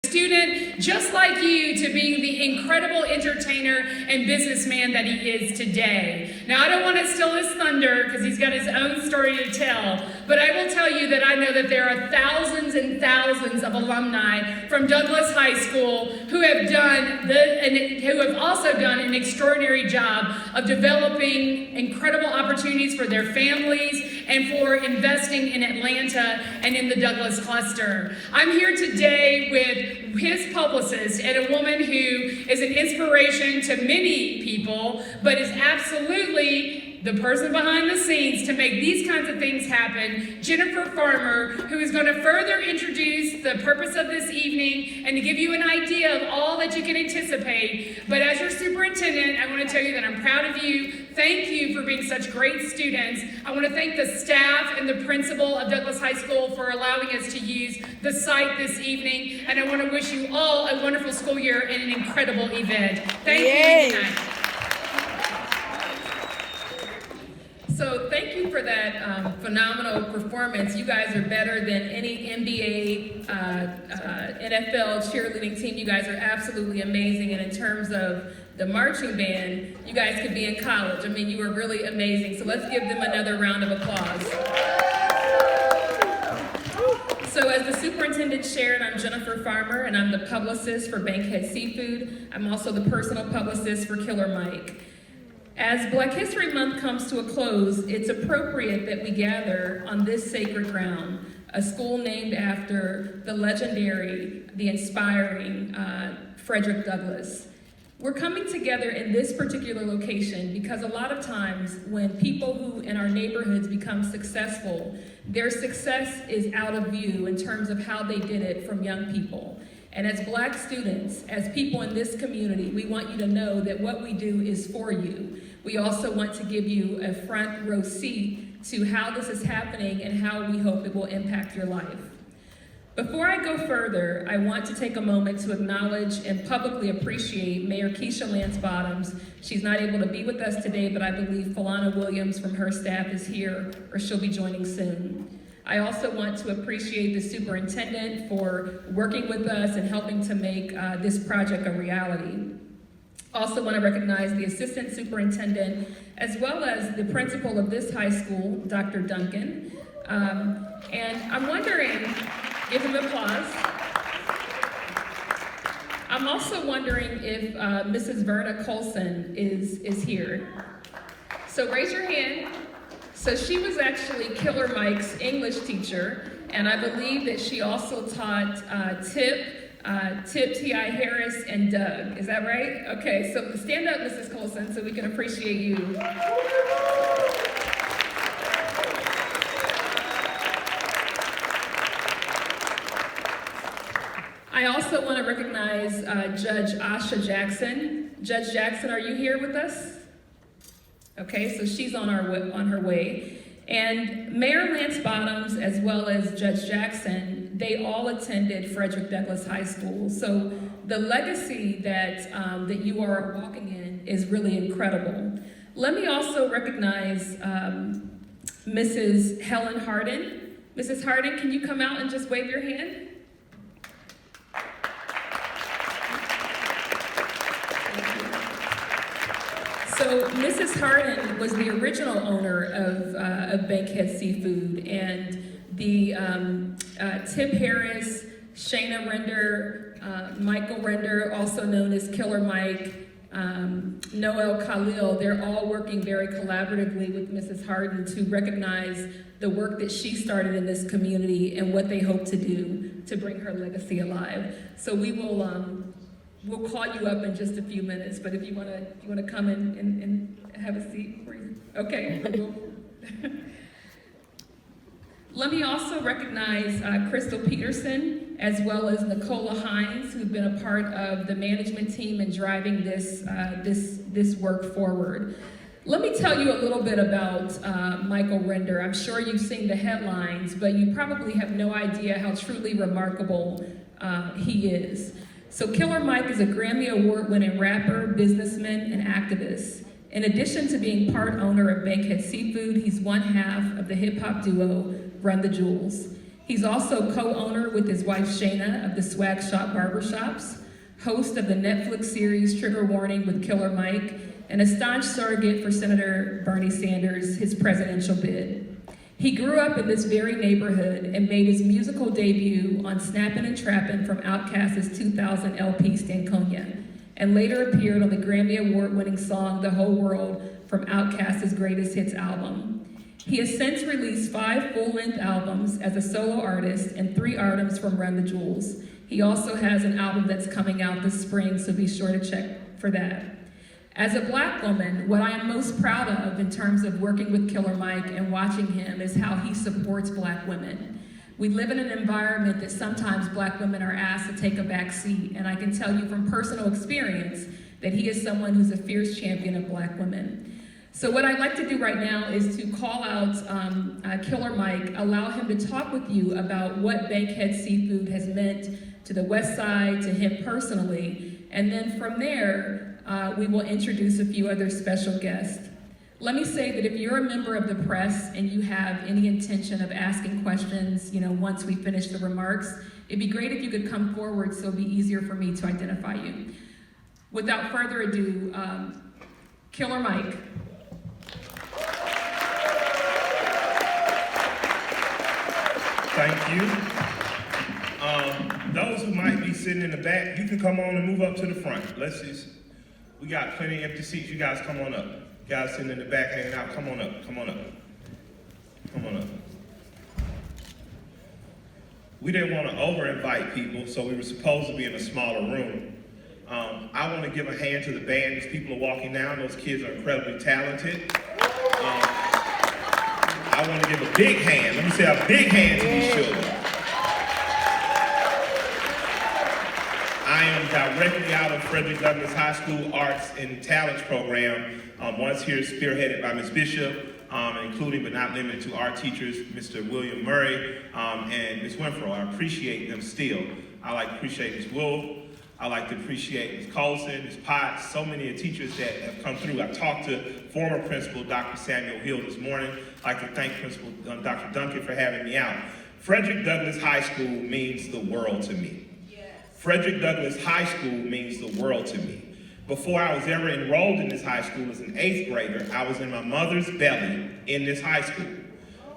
Student just like you to being the incredible entertainer and businessman that he is today. Now, I don't want to steal his thunder because he's got his own story to tell, but I will tell you that I know that there are thousands and thousands of alumni from Douglas High School who have also done an extraordinary job of developing incredible opportunities for their families and for investing in Atlanta and in the Douglas cluster. I'm here today with his publicist and a woman who is an inspiration to many people, but is absolutely the person behind the scenes to make these kinds of things happen, Jennifer Farmer, who is going to further introduce the purpose of this evening and to give you an idea of all that you can anticipate. But as your superintendent, I want to tell you that I'm proud of you. Thank you for being such great students. I want to thank the staff and the principal of Douglas High School for allowing us to use the site this evening. And I want to wish you all a wonderful school year and an incredible event. Thank you. Good night. So thank you for that phenomenal performance. You guys are better than any NBA, NFL cheerleading team. You guys are absolutely amazing. And in terms of the marching band, you guys could be in college. I mean, you were really amazing. So let's give them another round of applause. So as the superintendent shared, I'm Jennifer Farmer, and I'm the publicist for Bankhead Seafood. I'm also the personal publicist for Killer Mike. As Black History Month comes to a close, it's appropriate that we gather on this sacred ground, a school named after the legendary, the inspiring Frederick Douglass. We're coming together in this particular location because a lot of times when people who in our neighborhoods become successful, their success is out of view in terms of how they did it from young people. And as Black students, as people in this community, we want you to know that what we do is for you. We also want to give you a front row seat to how this is happening and how we hope it will impact your life. Before I go further, I want to take a moment to acknowledge and publicly appreciate Mayor Keisha Lance Bottoms. She's not able to be with us today, but I believe Falana Williams from her staff is here, or she'll be joining soon. I also want to appreciate the superintendent for working with us and helping to make this project a reality. Also want to recognize the assistant superintendent, as well as the principal of this high school, Dr. Duncan. And I'm wondering, give him applause. I'm also wondering if Mrs. Verna Colson is here. So raise your hand. So she was actually Killer Mike's English teacher, and I believe that she also taught Tip, T.I. Harris, and Doug. Is that right? Okay, so stand up, Mrs. Colson, so we can appreciate you. I also want to recognize Judge Asha Jackson. Judge Jackson, are you here with us? Okay, so she's on her way. And Mayor Lance Bottoms, as well as Judge Jackson, they all attended Frederick Douglass High School. So the legacy that you are walking in is really incredible. Let me also recognize Mrs. Helen Harden. Mrs. Harden, can you come out and just wave your hand? So Mrs. Harden was the original owner of Bankhead Seafood, and the Tip Harris, Shayna Render, Michael Render, also known as Killer Mike, Noel Khalil, they're all working very collaboratively with Mrs. Harden to recognize the work that she started in this community and what they hope to do to bring her legacy alive. So we will we'll call you up in just a few minutes, but if you want to come in and have a seat, okay. Let me also recognize Crystal Peterson, as well as Nicola Hines, who've been a part of the management team and driving this work forward. Let me tell you a little bit about Michael Render. I'm sure you've seen the headlines, but you probably have no idea how truly remarkable he is. So Killer Mike is a Grammy Award-winning rapper, businessman, and activist. In addition to being part owner of Bankhead Seafood, he's one half of the hip-hop duo Run the Jewels. He's also co-owner with his wife Shayna of the Swag Shop Barbershops, host of the Netflix series Trigger Warning with Killer Mike, and a staunch surrogate for Senator Bernie Sanders, his presidential bid. He grew up in this very neighborhood and made his musical debut on Snappin' and Trappin' from Outkast's 2000 LP Stankonia, and later appeared on the Grammy Award-winning song The Whole World from Outkast's Greatest Hits album. He has since released 5 full-length albums as a solo artist and 3 albums from Run the Jewels. He also has an album that's coming out this spring, so be sure to check for that. As a Black woman, what I am most proud of in terms of working with Killer Mike and watching him is how he supports Black women. We live in an environment that sometimes Black women are asked to take a back seat, and I can tell you from personal experience that he is someone who's a fierce champion of Black women. So what I'd like to do right now is to call out Killer Mike, allow him to talk with you about what Bankhead Seafood has meant to the West Side, to him personally, and then from there, we will introduce a few other special guests. Let me say that if you're a member of the press and you have any intention of asking questions, once we finish the remarks, it'd be great if you could come forward so it'd be easier for me to identify you. Without further ado, Killer Mike. Thank you. Those who might be sitting in the back, you can come on and move up to the front. We got plenty of empty seats. You guys come on up. You guys sitting in the back hanging out, come on up, come on up. Come on up. We didn't want to over-invite people, so we were supposed to be in a smaller room. I want to give a hand to the band as people are walking down. Those kids are incredibly talented. I want to give a big hand. Let me say a big hand to these children. I am directly out of Frederick Douglass High School Arts and Talents Program. Once here spearheaded by Ms. Bishop, including but not limited to our teachers, Mr. William Murray and Ms. Winfro. I appreciate them still. I like to appreciate Ms. Wolf. I like to appreciate Ms. Colson, Ms. Potts, so many teachers that have come through. I talked to former Principal Dr. Samuel Hill this morning. I'd like to thank Principal Dr. Duncan for having me out. Frederick Douglass High School means the world to me. Frederick Douglass High School means the world to me. Before I was ever enrolled in this high school as an 8th grader, I was in my mother's belly in this high school.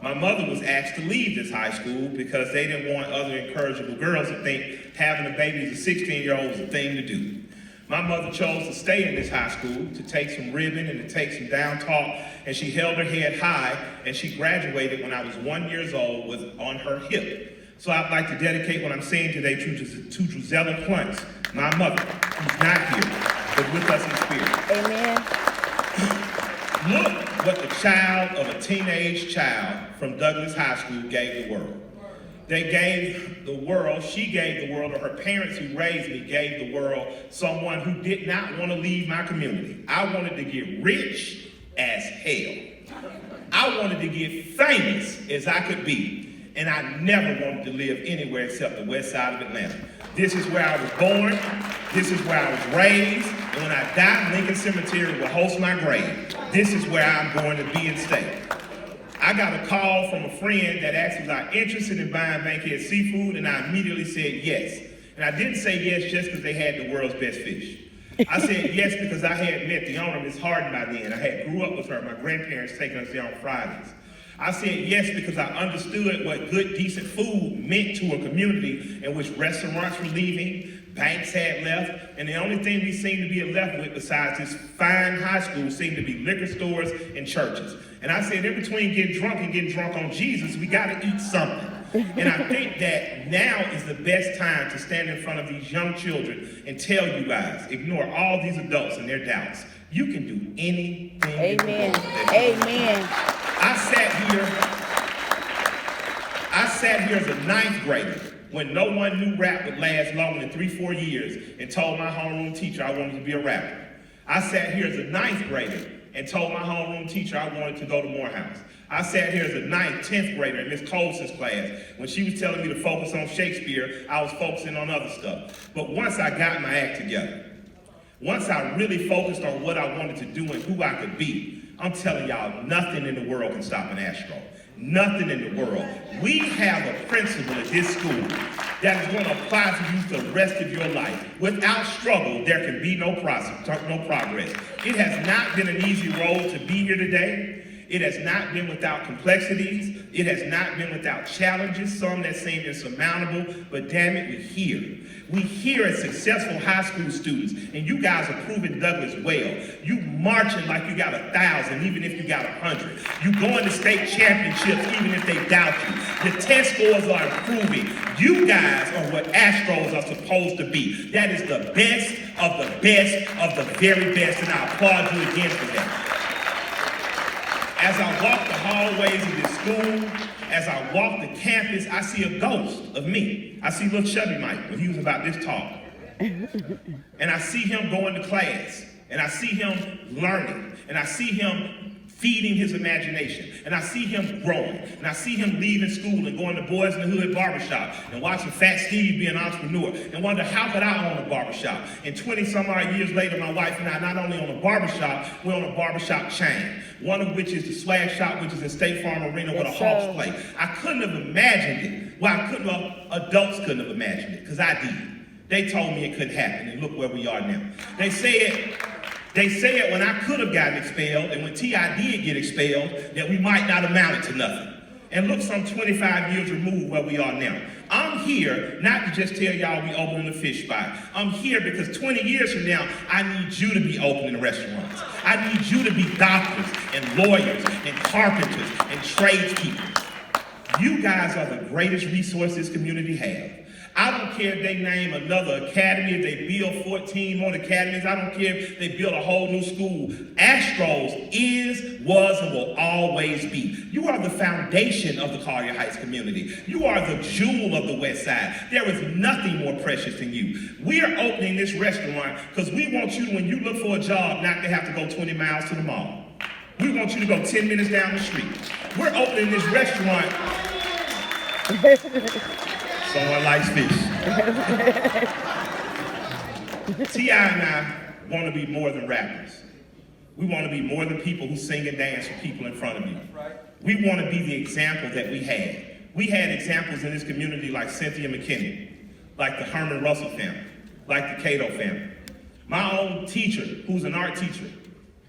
My mother was asked to leave this high school because they didn't want other incorrigible girls to think having a baby as a 16-year-old was a thing to do. My mother chose to stay in this high school, to take some ribbon and to take some down talk, and she held her head high, and she graduated when I was 1 year old with on her hip. So I'd like to dedicate what I'm saying today to Drusella Cluntz, my mother, who's not here, but with us in spirit. Amen. Look what the child of a teenage child from Douglass High School gave the world. They gave the world, she gave the world, or her parents who raised me gave the world someone who did not want to leave my community. I wanted to get rich as hell. I wanted to get famous as I could be. And I never wanted to live anywhere except the west side of Atlanta. This is where I was born. This is where I was raised. And when I die, Lincoln Cemetery will host my grave. This is where I'm going to be and stay. I got a call from a friend that asked, was I interested in buying Bankhead Seafood? And I immediately said yes. And I didn't say yes just because they had the world's best fish. I said yes because I had met the owner, Miss Harden, by then. I had grew up with her. My grandparents taking us there on Fridays. I said yes because I understood what good, decent food meant to a community in which restaurants were leaving, banks had left, and the only thing we seemed to be left with besides this fine high school seemed to be liquor stores and churches. And I said in between getting drunk and getting drunk on Jesus, we got to eat something. And I think that now is the best time to stand in front of these young children and tell you guys, ignore all these adults and their doubts. You can do anything. Amen. Amen. I sat here as a 9th grader when no one knew rap would last longer than 3-4 years and told my homeroom teacher I wanted to be a rapper. I sat here as a 9th grader and told my homeroom teacher I wanted to go to Morehouse. I sat here as a 9th, 10th grader in Miss Colson's class. When she was telling me to focus on Shakespeare, I was focusing on other stuff. But once I got my act together, once I really focused on what I wanted to do and who I could be, I'm telling y'all, nothing in the world can stop an Astro. nothing in the world. We have a principle at this school that is going to apply to you for the rest of your life. Without struggle, there can be no progress. It has not been an easy road to be here today. It has not been without complexities. It has not been without challenges, some that seem insurmountable, but damn it, we're here. We here as successful high school students, and you guys are proving Douglas well. You marching like you got 1,000, even if you got 100. You going to state championships, even if they doubt you. The test scores are improving. You guys are what Astros are supposed to be. That is the best of the best of the very best, and I applaud you again for that. As I walk the hallways of this school, as I walk the campus, I see a ghost of me. I see little Chubby Mike when he was about this tall. And I see him going to class, and I see him learning, and I see him feeding his imagination, and I see him growing, and I see him leaving school and going to Boys in the Hood barbershop and watching Fat Steve be an entrepreneur and wonder, how could I own a barbershop? And 20 some odd years later, my wife and I not only own a barbershop, we own a barbershop chain, one of which is the Swag Shop, which is in State Farm Arena where the Hawks play. I couldn't have imagined it. Well, adults couldn't have imagined it, because I did. They told me it couldn't happen, and look where we are now. They said when I could have gotten expelled, and when T.I. did get expelled, that we might not amount to nothing. And look, some 25 years removed where we are now. I'm here not to just tell y'all we opening a fish spot. I'm here because 20 years from now, I need you to be opening restaurants. I need you to be doctors and lawyers and carpenters and tradespeople. You guys are the greatest resource this community has. I don't care if they name another academy, if they build 14 more academies. I don't care if they build a whole new school. Astros is, was, and will always be. You are the foundation of the Collier Heights community. You are the jewel of the West Side. There is nothing more precious than you. We are opening this restaurant because we want you, when you look for a job, not to have to go 20 miles to the mall. We want you to go 10 minutes down the street. We're opening this restaurant. Someone likes fish. T.I. and I want to be more than rappers. We want to be more than people who sing and dance for people in front of you. We want to be the example that we had. We had examples in this community like Cynthia McKinney, like the Herman Russell family, like the Cato family. My own teacher, who's an art teacher,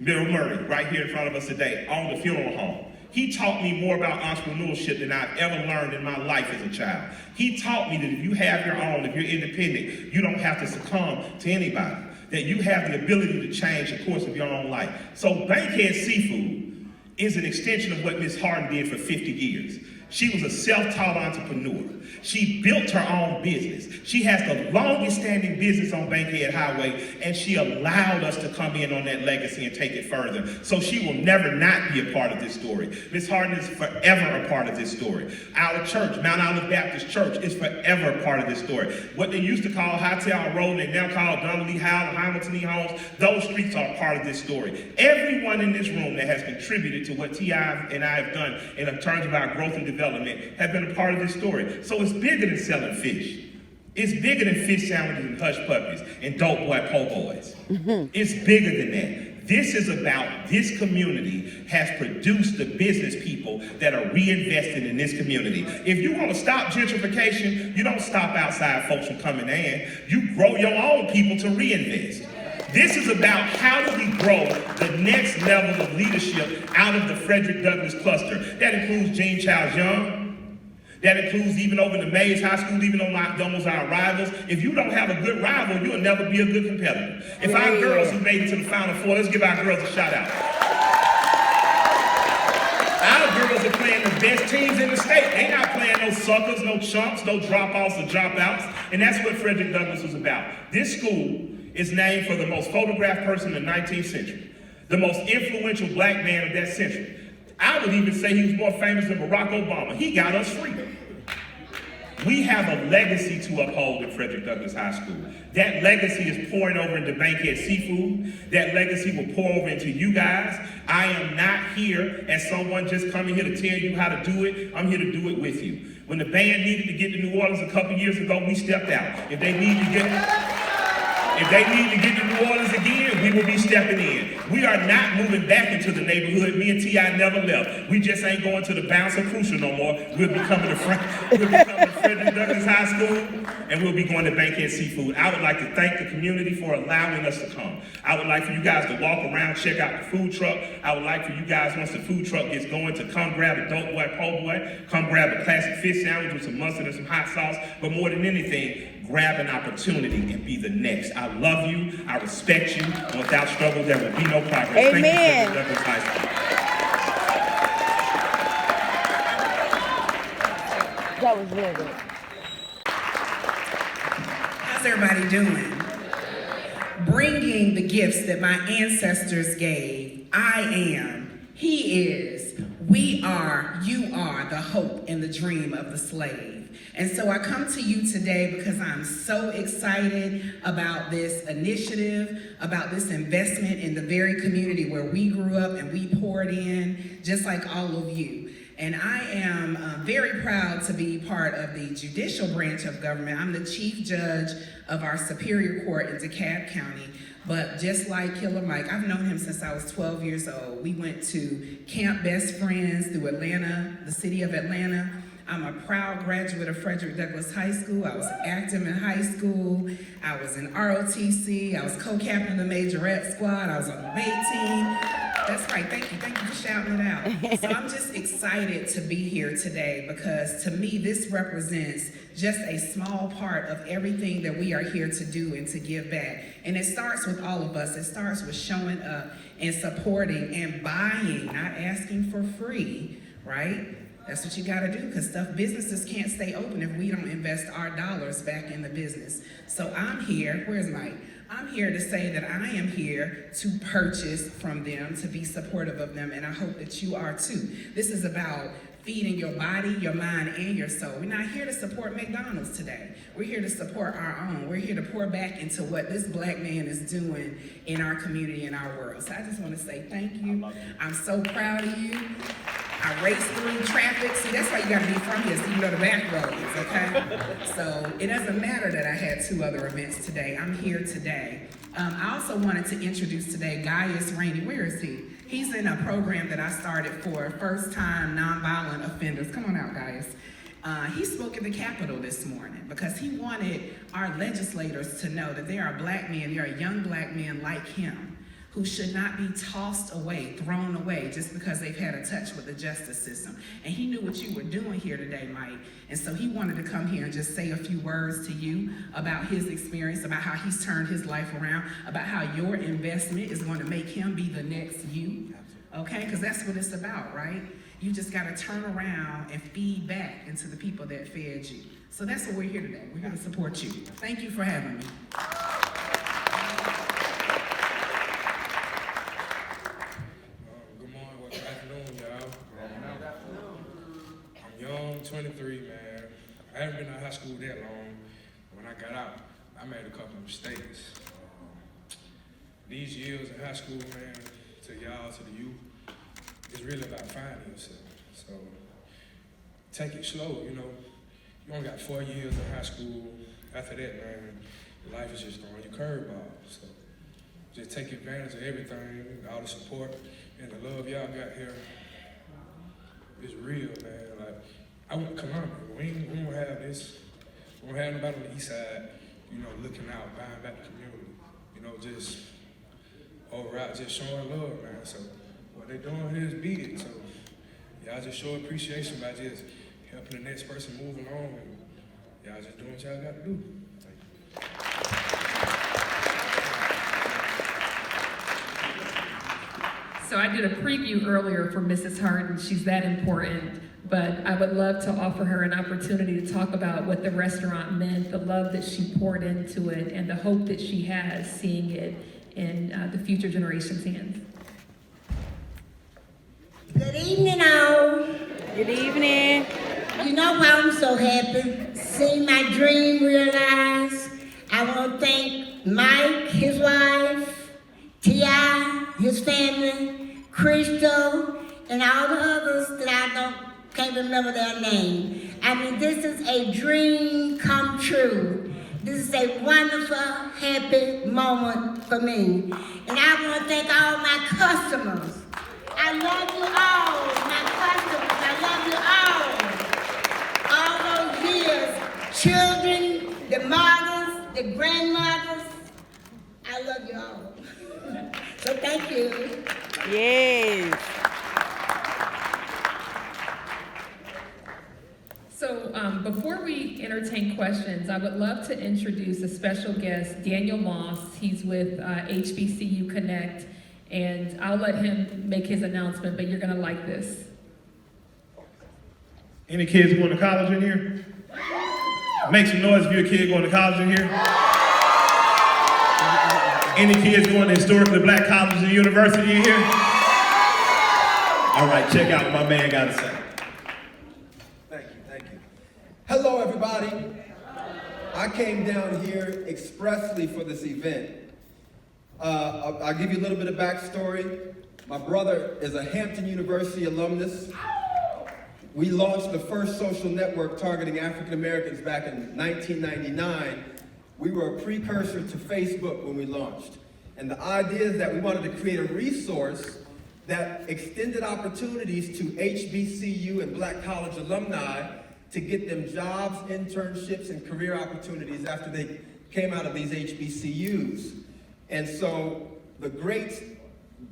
Bill Murray, right here in front of us today, owned a funeral home. He taught me more about entrepreneurship than I've ever learned in my life as a child. He taught me that if you have your own, if you're independent, you don't have to succumb to anybody, that you have the ability to change the course of your own life. So Bankhead Seafood is an extension of what Miss Harden did for 50 years. She was a self-taught entrepreneur. She built her own business. She has the longest standing business on Bankhead Highway, and she allowed us to come in on that legacy and take it further. So she will never not be a part of this story. Miss Harden is forever a part of this story. Our church, Mount Olive Baptist Church, is forever a part of this story. What they used to call Hightower Road, they now call Donnelly Howell and Hamilton E. Holmes, those streets are a part of this story. Everyone in this room that has contributed to what T.I. and I have done in terms of our growth and development have been a part of this story. So it's bigger than selling fish. It's bigger than fish sandwiches and hush puppies and dope boy po' boys. It's bigger than that. This is about this community has produced the business people that are reinvesting in this community. If you want to stop gentrification, you don't stop outside folks from coming in. You grow your own people to reinvest. This is about how do we grow the next level of leadership out of the Frederick Douglass cluster. That includes Gene Childs Young. That includes even over the Mays High School, even on almost our rivals. If you don't have a good rival, you'll never be a good competitor. If our girls who made it to the Final Four, let's give our girls a shout out. Our girls are playing the best teams in the state. They're not playing no suckers, no chumps, no dropouts or dropouts. And that's what Frederick Douglass was about. This school is named for the most photographed person in the 19th century, the most influential black man of that century. I would even say he was more famous than Barack Obama. He got us free. We have a legacy to uphold at Frederick Douglass High School. That legacy is pouring over into Bankhead Seafood. That legacy will pour over into you guys. I am not here as someone just coming here to tell you how to do it. I'm here to do it with you. When the band needed to get to New Orleans a couple years ago, we stepped out. If they need to get to New Orleans again, we will be stepping in. We are not moving back into the neighborhood. Me and T.I. never left. We just ain't going to the Bouncer Crucial no more. We'll be coming to Frederick Douglass High School, and we'll be going to Bankhead Seafood. I would like to thank the community for allowing us to come. I would like for you guys to walk around, check out the food truck. I would like for you guys, once the food truck gets going, to come grab a dope boy, po' boy, come grab a classic fish sandwich with some mustard and some hot sauce, but more than anything, grab an opportunity and be the next. I love you, I respect you, and without struggle, there will be no progress. Amen. Thank you, Douglas High School. That was really good. How's everybody doing? Bringing the gifts that my ancestors gave. I am, he is, we are, you are the hope and the dream of the slave. And so I come to you today because I'm so excited about this initiative, about this investment in the very community where we grew up and we poured in, just like all of you. And I am very proud to be part of the judicial branch of government. I'm the chief judge of our Superior Court in DeKalb County. But just like Killer Mike, I've known him since I was 12 years old. We went to Camp Best Friends through Atlanta, the city of Atlanta. I'm a proud graduate of Frederick Douglass High School. I was active in high school. I was in ROTC. I was co-captain of the Majorette Squad. I was on the Bay team. That's right, thank you for shouting it out. So I'm just excited to be here today because to me, this represents just a small part of everything that we are here to do and to give back. And it starts with all of us. It starts with showing up and supporting and buying, not asking for free, right? That's what you gotta do because businesses can't stay open if we don't invest our dollars back in the business. So I'm here, where's Mike? I'm here to say that I am here to purchase from them, to be supportive of them, and I hope that you are too. This is about feeding your body, your mind, and your soul. We're not here to support McDonald's today. We're here to support our own. We're here to pour back into what this black man is doing in our community and our world. So I just want to say thank you. I'm so proud of you. I raced through traffic. See, that's why you gotta be from here so you know the back roads, okay? So it doesn't matter that I had 2 other events today. I'm here today. I also wanted to introduce today Gaius Rainey. Where is he? He's in a program that I started for first-time nonviolent offenders. Come on out, Gaius. He spoke at the Capitol this morning because he wanted our legislators to know that there are black men, there are young black men like him who should not be tossed away, thrown away, just because they've had a touch with the justice system. And he knew what you were doing here today, Mike. And so he wanted to come here and just say a few words to you about his experience, about how he's turned his life around, about how your investment is going to make him be the next you, okay? Because that's what it's about, right? You just gotta turn around and feed back into the people that fed you. So that's what we're here today. We're here to support you. Thank you for having me. Good afternoon, y'all. I'm young, 23, man. I haven't been in high school that long. When I got out, I made a couple of mistakes. These years in high school, man, to y'all, to the youth, it's really about finding yourself. So take it slow, you know. You only got 4 years in high school. After that, man, life is just throwing you curveballs. So just take advantage of everything, all the support and the love y'all got here. It's real, man. Like, I went to Columbia. We don't have this. We don't have nobody on the east side, you know, looking out, buying back the community. You know, just overall, just showing love, man. So what they doing here is big. So y'all just show appreciation by just helping the next person move along, and y'all just doing what y'all got to do. Thank you. So I did a preview earlier for Mrs. Harden. She's that important, but I would love to offer her an opportunity to talk about what the restaurant meant, the love that she poured into it, and the hope that she has seeing it in the future generations' hands. Good evening, all. Good evening. You know why I'm so happy? Seeing my dream realized. I want to thank Mike, his wife, T.I., his family, Crystal, and all the others that can't remember their name. I mean, this is a dream come true. This is a wonderful, happy moment for me. And I want to thank all my customers. I love you all, my customers. I love you all. All those years, children, the mothers, the grandmothers. I love you all. So thank you. Yes. So before we entertain questions, I would love to introduce a special guest, Daniel Moss. He's with HBCU Connect, and I'll let him make his announcement, but you're gonna like this. Any kids going to college in here? Make some noise if you're a kid going to college in here. Any kids going to historically black colleges and university in here? All right, check out what my man got to say. Thank you. Hello, everybody. I came down here expressly for this event. I'll give you a little bit of backstory. My brother is a Hampton University alumnus. We launched the first social network targeting African Americans back in 1999. We were a precursor to Facebook when we launched. And the idea is that we wanted to create a resource that extended opportunities to HBCU and black college alumni to get them jobs, internships, and career opportunities after they came out of these HBCUs. And so the great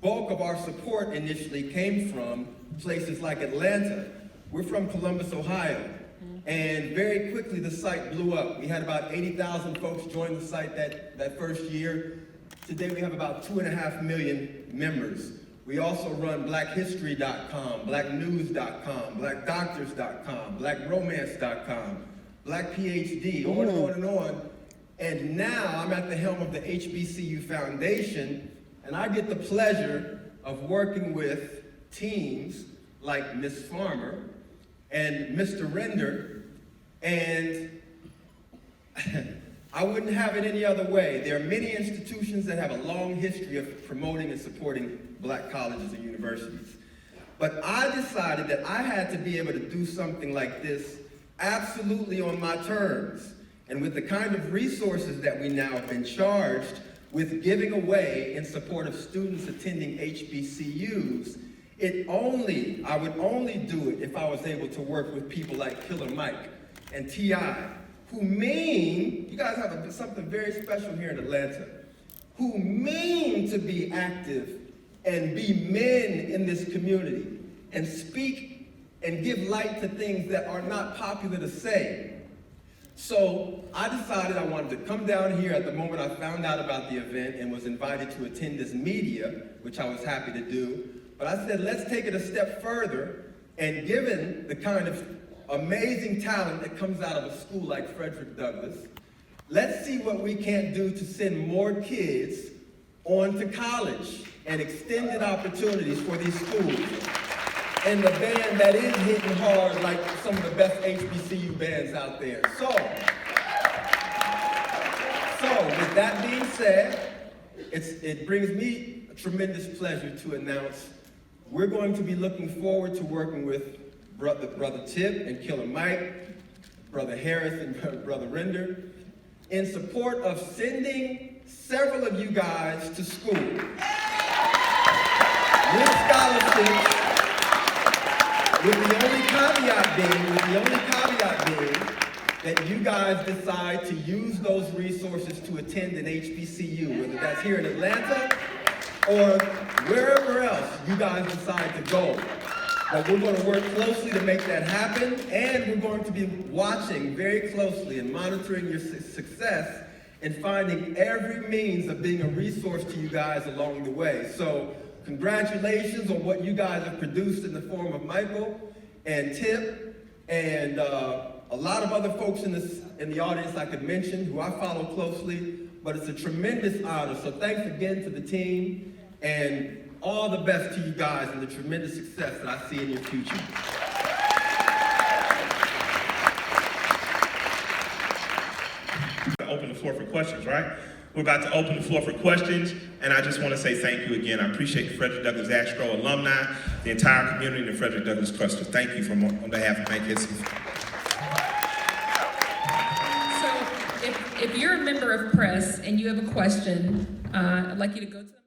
bulk of our support initially came from places like Atlanta. We're from Columbus, Ohio. And very quickly the site blew up. We had about 80,000 folks join the site that first year. Today we have about 2.5 million members. We also run blackhistory.com, blacknews.com, blackdoctors.com, blackromance.com, blackphd, on and on and on. And now I'm at the helm of the HBCU Foundation, and I get the pleasure of working with teams like Ms. Farmer and Mr. Render, and I wouldn't have it any other way. There are many institutions that have a long history of promoting and supporting black colleges and universities. But I decided that I had to be able to do something like this absolutely on my terms. And with the kind of resources that we now have been charged with giving away in support of students attending HBCUs, I would only do it if I was able to work with people like Killer Mike and T.I., who mean, you guys have something very special here in Atlanta, who mean to be active and be men in this community and speak and give light to things that are not popular to say. So I decided I wanted to come down here at the moment I found out about the event and was invited to attend as media, which I was happy to do. But I said, let's take it a step further, and given the kind of amazing talent that comes out of a school like Frederick Douglass, let's see what we can't do to send more kids on to college and extended opportunities for these schools. And the band that is hitting hard like some of the best HBCU bands out there. So with that being said, it brings me a tremendous pleasure to announce we're going to be looking forward to working with Brother Tip and Killer Mike, Brother Harris and Brother Render, in support of sending several of you guys to school with scholarships, with the only caveat being that you guys decide to use those resources to attend an HBCU, whether that's here in Atlanta or wherever else you guys decide to go. But we're going to work closely to make that happen, and we're going to be watching very closely and monitoring your success and finding every means of being a resource to you guys along the way. So congratulations on what you guys have produced in the form of Michael and Tip and a lot of other folks in the audience I could mention who I follow closely, but it's a tremendous honor. So thanks again to the team, and all the best to you guys and the tremendous success that I see in your future. Open the floor for questions, right? We're about to open the floor for questions, and I just want to say thank you again. I appreciate the Frederick Douglass Astro alumni, the entire community, and the Frederick Douglass Cluster. Thank you on behalf of Bankhead. if you're a member of press and you have a question, I'd like you to go to